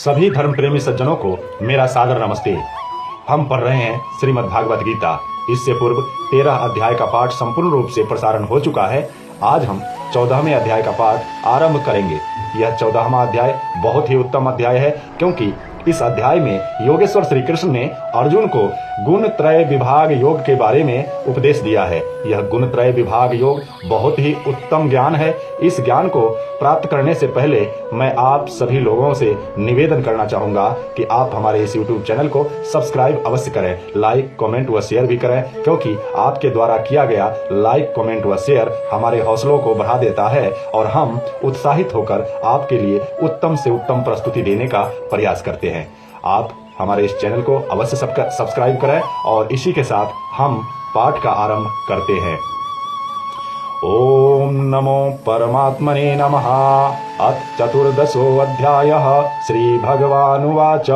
सभी धर्म प्रेमी सज्जनों को मेरा सादर नमस्ते। हम पढ़ रहे हैं श्रीमद् भागवत गीता। इससे पूर्व 13 अध्याय का पाठ संपूर्ण रूप से प्रसारण हो चुका है। आज हम 14वें अध्याय का पाठ आरंभ करेंगे। यह 14वां अध्याय बहुत ही उत्तम अध्याय है, क्योंकि इस अध्याय में योगेश्वर श्री कृष्ण ने अर्जुन को गुण त्रय विभाग योग के बारे में उपदेश दिया है। यह गुण त्रय विभाग योग बहुत ही उत्तम ज्ञान है। इस ज्ञान को प्राप्त करने से पहले मैं आप सभी लोगों से निवेदन करना चाहूंगा कि आप हमारे इस YouTube चैनल को सब्सक्राइब अवश्य करें, लाइक कमेंट व शेयर भी करें, क्योंकि आपके द्वारा किया गया लाइक कमेंट व शेयर हमारे हौसलों को बढ़ा देता है और हम उत्साहित होकर आपके लिए उत्तम से उत्तम प्रस्तुति देने का प्रयास करते हैं। आप हमारे इस चैनल को अवश्य सब्सक्राइब करें और इसी के साथ हम पाठ का आरंभ करते हैं। ओम नमो परमात्मने नमः। अथ चतुर्दशो अध्यायः। श्री भगवानुवाच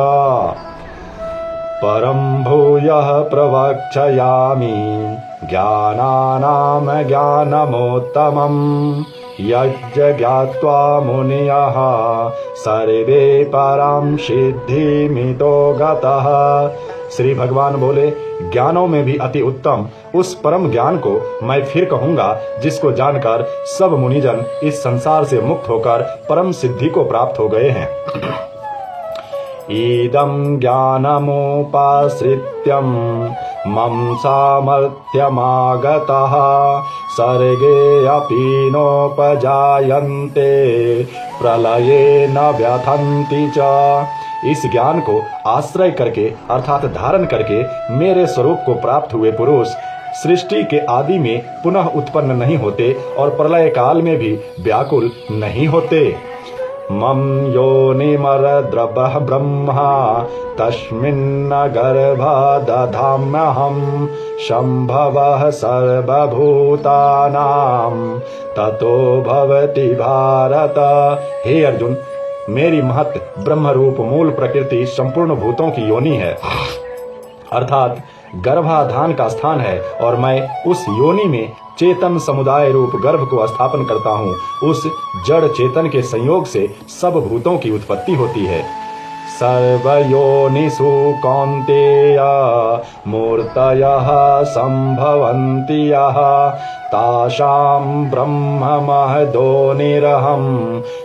परं भूयः प्रवक्ष्यामि ज्ञानानां ज्ञानमोत्तमम् यज्ञात्वा मुनयः सर्वे परं सिद्धिमितो गतः। श्री भगवान बोले, ज्ञानों में भी अति उत्तम उस परम ज्ञान को मैं फिर कहूंगा, जिसको जानकर सब मुनिजन इस संसार से मुक्त होकर परम सिद्धि को प्राप्त हो गए हैं। इदं ज्ञानमुपाश्रित्यं मम सामर्थ्यमागतः सर्गे अपि नोपजायन्ते प्रलये न व्यथन्ति च। इस ज्ञान को आश्रय करके अर्थात धारण करके मेरे स्वरूप को प्राप्त हुए पुरुष सृष्टि के आदि में पुनः उत्पन्न नहीं होते और प्रलय काल में भी व्याकुल नहीं होते। मम योनिमरद्रवः ब्रह्मा तस्मिन् गर्भा दधाम्यहं शम्भवः सर्वभूतानां ततो भवति भारत। हे अर्जुन, मेरी महत ब्रह्म रूप मूल प्रकृति संपूर्ण भूतों की योनि है, अर्थात गर्भाधान का स्थान है, और मैं उस योनि में चेतन समुदाय रूप गर्भ को स्थापन करता हूँ। उस जड़ चेतन के संयोग से सब भूतों की उत्पत्ति होती है। सर्वयोनिषु कौन्तेय मूर्तयः संभवन्ति यः तासां ब्रह्ममहदोनिरहं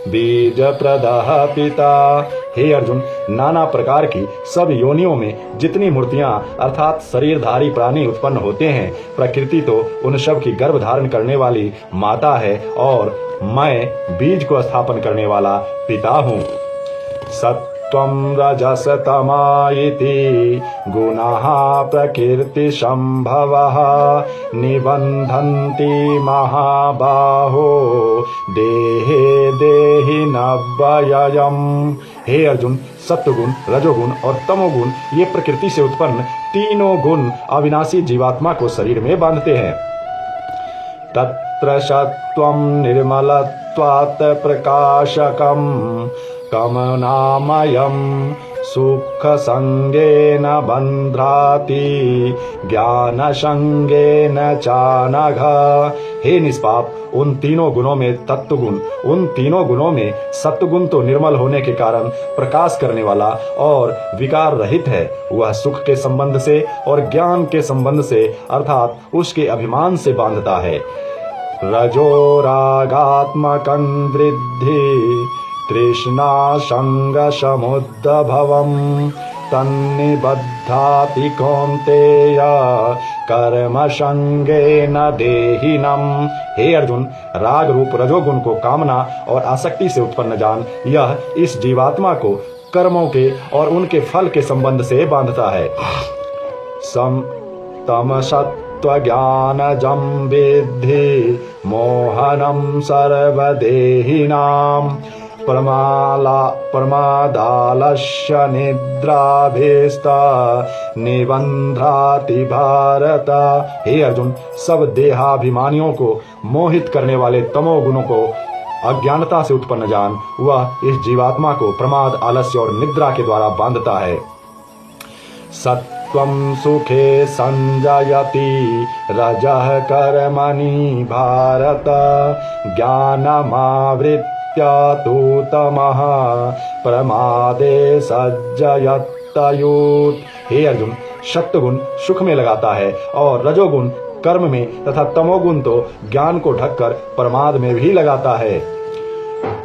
बीजप्रदः पिता। हे अर्जुन, नाना प्रकार की सब योनियों में जितनी मूर्तियां अर्थात शरीरधारी प्राणी उत्पन्न होते हैं, प्रकृति तो उन सब की गर्भ धारण करने वाली माता है और मैं बीज को स्थापन करने वाला पिता हूँ। सत्त्वं रजस तमा इति गुणाः प्रकृति संभवः निबन्धन्ति महाबाहो देहे देहिनव्ययम्। हे अर्जुन, सत्वगुण, रजोगुण और तमोगुण ये प्रकृति से उत्पन्न तीनों गुण अविनाशी जीवात्मा को शरीर में बांधते हैं। तत्र सत्त्वं निर्मलत्वात् प्रकाशकम् कमनामयं सुख संगेन बंध्राति ज्ञान संगेन चानघ। हे निष्पाप, उन तीनों गुणों में तत्वगुण, उन तीनों गुणों में सत्वगुण तो निर्मल होने के कारण प्रकाश करने वाला और विकार रहित है। वह सुख के संबंध से और ज्ञान के संबंध से अर्थात उसके अभिमान से बांधता है। रजो रागात्मकं वृद्धि तृष्णा संग समुद्भवम् तन्निबध्नाति कौन्तेय कर्म संगेन देहिनम्। हे अर्जुन, राग रूप रजोगुण को कामना और आसक्ति से उत्पन्न जान। यह इस जीवात्मा को कर्मों के और उनके फल के संबंध से बांधता है। तमसत्त्वज्ञानजं विद्धि मोहनं सर्वदेहिनाम् प्रमादालस्य निद्राभेस्ता निबंध्राति भारत। हे अर्जुन, सब देहाभिमानियों को मोहित करने वाले तमोगुणों को अज्ञानता से उत्पन्न जान। वह इस जीवात्मा को प्रमाद, आलस्य और निद्रा के द्वारा बांधता है। सत्त्वं सुखे संजायति रजः कर्मणि भारत ज्ञानमावृत्य तु तमः प्रमादे सज्जयत्तयुत्। हे अर्जुन, सत्वगुण सुख में लगाता है और रजोगुण कर्म में तथा तमोगुण तो ज्ञान को ढककर प्रमाद में भी लगाता है।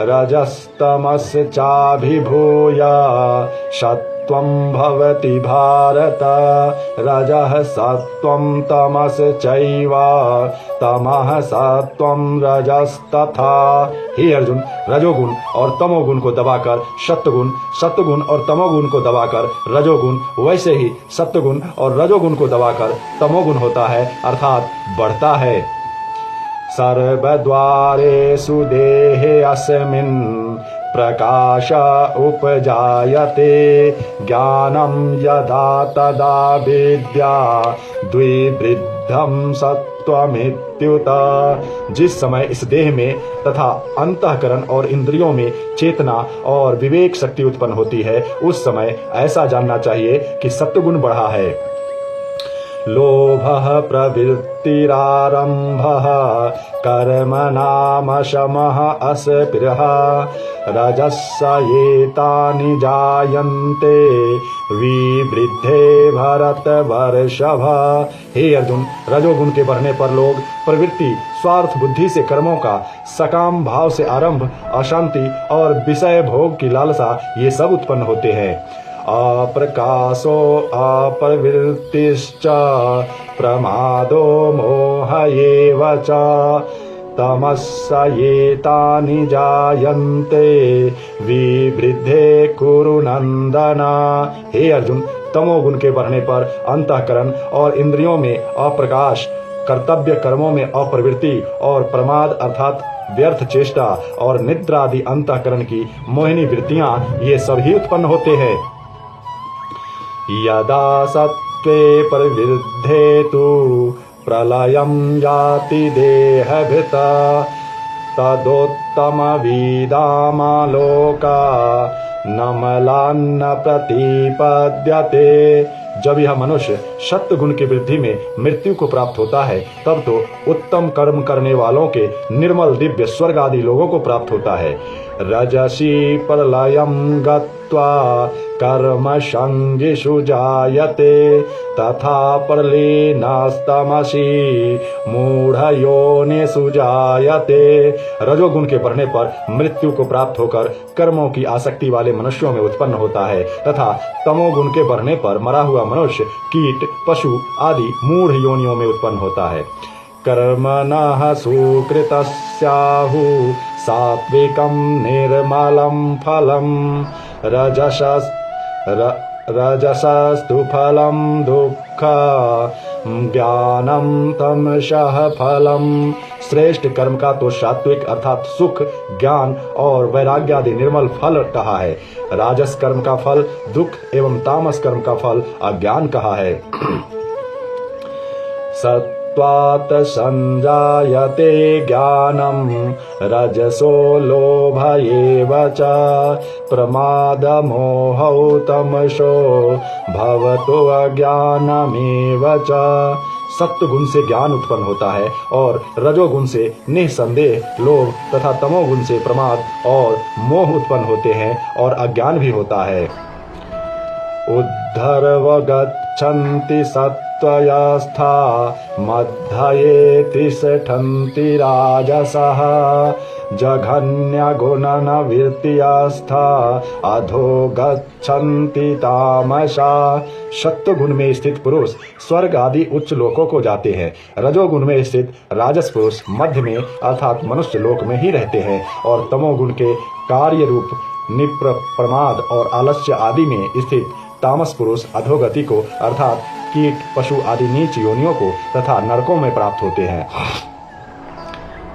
रजस्तमश्चाभिभूय सत्वं भवति भारत, रजः सत्वं तमश्चैव तमः सत्वं रजस्तथा। हे अर्जुन, रजोगुण और तमोगुण को दबाकर सत्वगुण, सत्वगुण और तमोगुण को दबाकर रजोगुण, वैसे ही सत्वगुण और रजोगुण को दबाकर तमोगुण होता है, अर्थात बढ़ता है। सर्वद्वारेषु देहे अस्मिन् प्रकाश उपजायते, ज्ञानं यदा तदा विद्या द्विवृद्धं सत्वमित्युत। जिस समय इस देह में तथा अंतःकरण और इंद्रियों में चेतना और विवेक शक्ति उत्पन्न होती है, उस समय ऐसा जानना चाहिए कि सत्वगुण बढ़ा है। लोभः प्रवृत्तिरारम्भः कर्मणां शमः अस्पृह, रजस्य एतानि जायन्ते विवृद्धे भरतवर्षभ। हे अर्जुन, रजोगुण के बढ़ने पर लोग प्रवृत्ति, स्वार्थ बुद्धि से कर्मों का, सकाम भाव से आरंभ, अशांति और विषय भोग की लालसा, ये सब उत्पन्न होते हैं। अप्रकाशो अप्रवृत्तिश्च प्रमादो मोह एव च, तमस्य एतानि जायन्ते विवृद्धे कुरु नंदन। हे अर्जुन, तमोगुण के बढ़ने पर अंतःकरण और इंद्रियों में अप्रकाश, कर्तव्य कर्मों में अप्रवृत्ति और प्रमाद अर्थात व्यर्थ चेष्टा और निद्रा आदि अंतःकरण की मोहिनी वृत्तियां, ये सभी उत्पन्न होते हैं। यदा सत्त्वे प्रवृद्धे तु प्रलयं याति देहभृत्, तदोत्तमविदामालोका नमलान्न प्रतिपद्यते। जब यह मनुष्य सत्व गुण की वृद्धि में मृत्यु को प्राप्त होता है, तब तो उत्तम कर्म करने वालों के निर्मल दिव्य स्वर्ग आदि लोगों को प्राप्त होता है। रजसी प्रलयं गत्वा कर्म संगिषु जायते, तथा प्रलीनस्तमसि मूढ़योनिषु जायते। रजोगुण के बढ़ने पर मृत्यु को प्राप्त होकर कर्मों की आसक्ति वाले मनुष्यों में उत्पन्न होता है, तथा तमोगुण के बढ़ने पर मरा हुआ मनुष्य कीट, पशु आदि मूढ़ योनियों में उत्पन्न होता है। कर्मणः सुकृतस्याहु सात्विकं निर्मलं फलं, रजसस्तु फलं दुःख ज्ञानं तमसः फलं। श्रेष्ठ कर्म का तो सात्विक अर्थात सुख, ज्ञान और वैराग्य आदि निर्मल फल कहा है। राजस कर्म का फल दुख एवं तामस कर्म का फल अज्ञान कहा है। सत्त्वात् संजायते ज्ञानं, रजसो लोभ एव च, प्रमादमोहौ तमसो भवतो अज्ञानमेव च। सत्व गुण से ज्ञान उत्पन्न होता है और रजोगुण से निःसंदेह लोभ तथा तमोगुण से प्रमाद और मोह उत्पन्न होते हैं और अज्ञान भी होता है। उद्धर्व गच्छन्ति सत्त्वयस्था, मध्यये तिष्ठन्ति राजसः, जघन्यगुणनवृत्तियस्था, अधो गच्छन्ति तामसा। सत्व गुण में स्थित पुरुष स्वर्ग आदि उच्च लोकों को जाते हैं। रजोगुण में स्थित राजस पुरुष मध्य में अर्थात मनुष्य लोक में ही रहते हैं और तमोगुण के कार्य रूप निप्र, प्रमाद और आलस्य आदि में स्थित तामस पुरुष अधोगति को अर्थात कीट, पशु आदि नीच योनियों को तथा नरकों में प्राप्त होते हैं।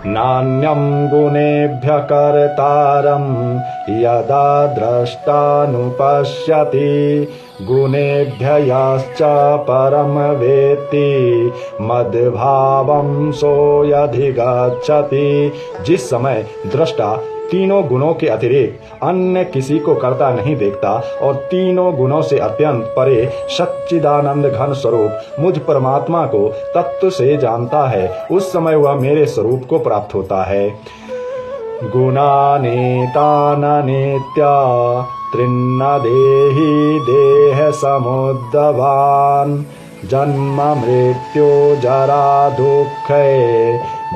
नान्यं गुणेभ्यः कर्तारं यदा द्रष्टानुपश्यति, गुणेभ्यश्च परम वेत्ति, मद्भावं सोऽधिगच्छति। जिस समय दृष्टा तीनों गुणों के अतिरिक्त अन्य किसी को करता नहीं देखता और तीनों गुणों से अत्यंत परे सच्चिदानंद घन स्वरूप मुझ परमात्मा को तत्व से जानता है, उस समय वह मेरे स्वरूप को प्राप्त होता है। गुणानेताननित्या त्रिन्न देहि देह समुद्भवान् जन्म मृत्यु जरा दुःखे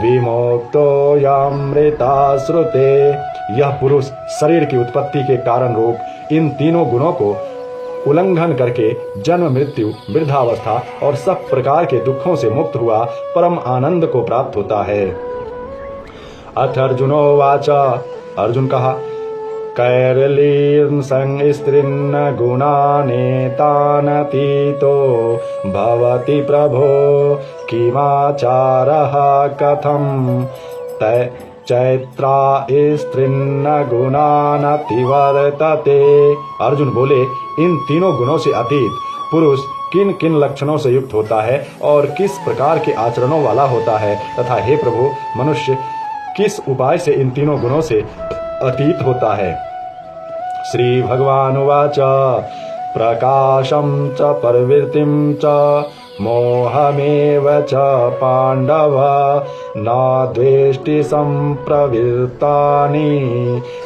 विमुक्तो यमृता श्रुते। यह पुरुष शरीर की उत्पत्ति के कारण रूप इन तीनों गुणों को उल्लंघन करके जन्म मृत्यु वृद्धावस्था और सब प्रकार के दुखों से मुक्त हुआ परम आनंद को प्राप्त होता है। अथ अर्जुनोवाच, अर्जुन कहा, कैरलीर्न संस्त्रीन्न गुणानेतानतीतो भवति प्रभो किमाचारः कथं चैत्रा स्त्रीन्न गुणानतिवर्तते। अर्जुन बोले, इन तीनों गुणों से अतीत पुरुष किन किन लक्षणों से युक्त होता है और किस प्रकार के आचरणों वाला होता है, तथा हे प्रभु मनुष्य किस उपाय से इन तीनों गुणों से अतीत होता है। श्री भगवानुवाच, प्रकाशं च प्रवृत्तिं च मोहमेव च पांडव न द्वेष्टि संप्रवृत्तानि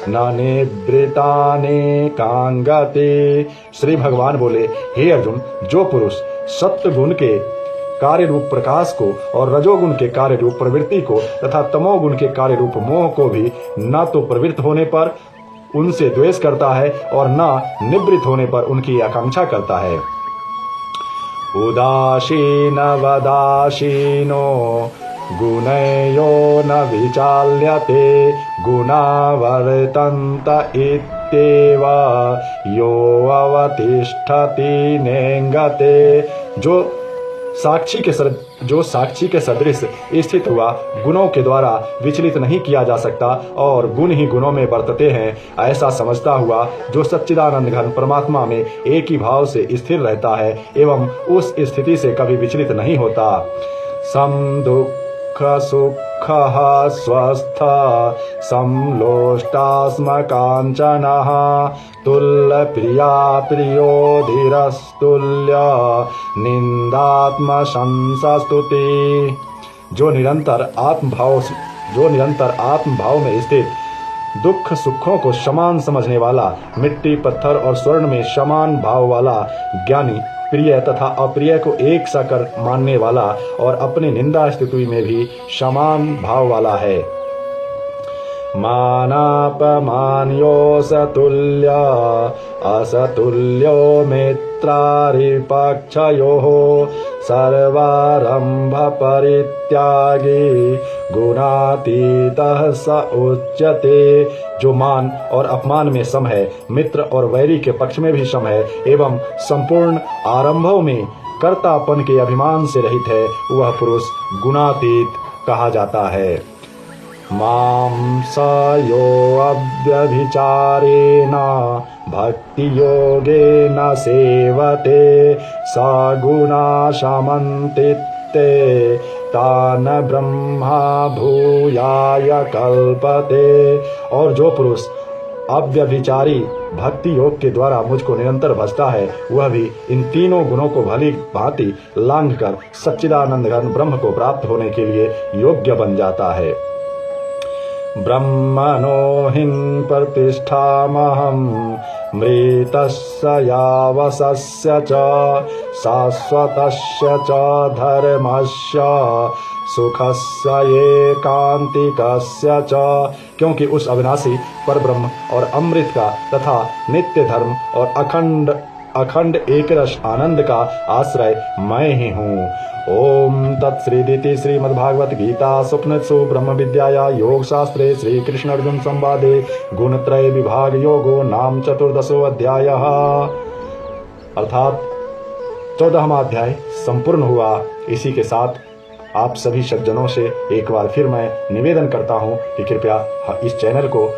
न निवृत्तानि कांगते। श्री भगवान बोले, हे अर्जुन, जो पुरुष सत्य गुण के कार्य रूप प्रकाश को और रजोगुण के कार्य रूप प्रवृत्ति को तथा तमोगुण के कार्य रूप मोह को भी न तो प्रवृत्त होने पर उनसे द्वेष करता है और न निवृत्त होने पर उनकी आकांक्षा करता है। उदासीन वदासीनो गुणयो न विचाल्यते गुणा वर्तन्त इत्येव यो अवतिष्ठति नेंगते। जो साक्षी के सदृश स्थित हुआ गुणों के द्वारा विचलित नहीं किया जा सकता और गुण ही गुणों में वर्तते हैं, ऐसा समझता हुआ जो सच्चिदानंद घन परमात्मा में एक ही भाव से स्थिर रहता है एवं उस स्थिति से कभी विचलित नहीं होता। सम दुख सुख स्वस्थ समलोष्टास्म कांचनः तुल्य प्रिया प्रियो धीरस्तुल्य निंदात्म संसस्तुति। जो निरंतर आत्मभाव में स्थित दुख सुखों को समान समझने वाला, मिट्टी पत्थर और स्वर्ण में समान भाव वाला ज्ञानी, प्रिय तथा अप्रिय को एक सा कर मानने वाला और अपनी निंदा स्तुति में भी समान भाव वाला है। मानापमान्यो सतुल्य असतुल्यो मित्रारिपक्षयोः सर्वारंभ परित्यागी गुणातीतः स उच्यते। जो मान और अपमान में सम है, मित्र और वैरी के पक्ष में भी सम है एवं संपूर्ण आरंभों में कर्तापन के अभिमान से रहित है, वह पुरुष गुणातीत कहा जाता है। मां स यो अव्यभिचारेण भक्ति योगेन सेवते स गुणा समन्विते तान ब्रह्मा भूयाय कल्पते। और जो पुरुष अव्यभिचारी भक्ति योग के द्वारा मुझको निरंतर भजता है, वह भी इन तीनों गुणों को भली भांति लांघ कर सच्चिदानंद घन ब्रह्म को प्राप्त होने के लिए योग्य बन जाता है। ब्रह्मणो हिं प्रतिष्ठामहं मृतस्य यावसस्य च शाश्वतस्य च धर्मस्य सुखस्य एकांतिकस्य च। क्योंकि उस अविनाशी परब्रह्म और अमृत का तथा नित्य धर्म और अखंड एकरस आनंद का आश्रय मैं ही हूँ। ओम तत्श्रीदिति श्रीमद्भागवत गीता स्वप्नसु ब्रह्म विद्याया योग शास्त्रे श्री कृष्ण अर्जुन संवादे गुणत्रय विभाग योगो नाम 14 अध्यायः। अर्थात 14वां अध्याय संपूर्ण हुआ। इसी के साथ आप सभी सज्जनों से एक बार फिर मैं निवेदन करता हूँ कि कृपया इस चैनल को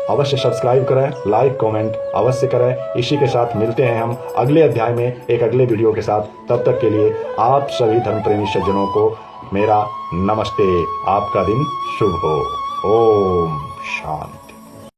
अवश्य सब्सक्राइब करें, लाइक कमेंट अवश्य करें। इसी के साथ मिलते हैं हम अगले अध्याय में एक अगले वीडियो के साथ। तब तक के लिए आप सभी धर्म प्रेमी सज्जनों को मेरा नमस्ते। आपका दिन शुभ हो। ओम शांति।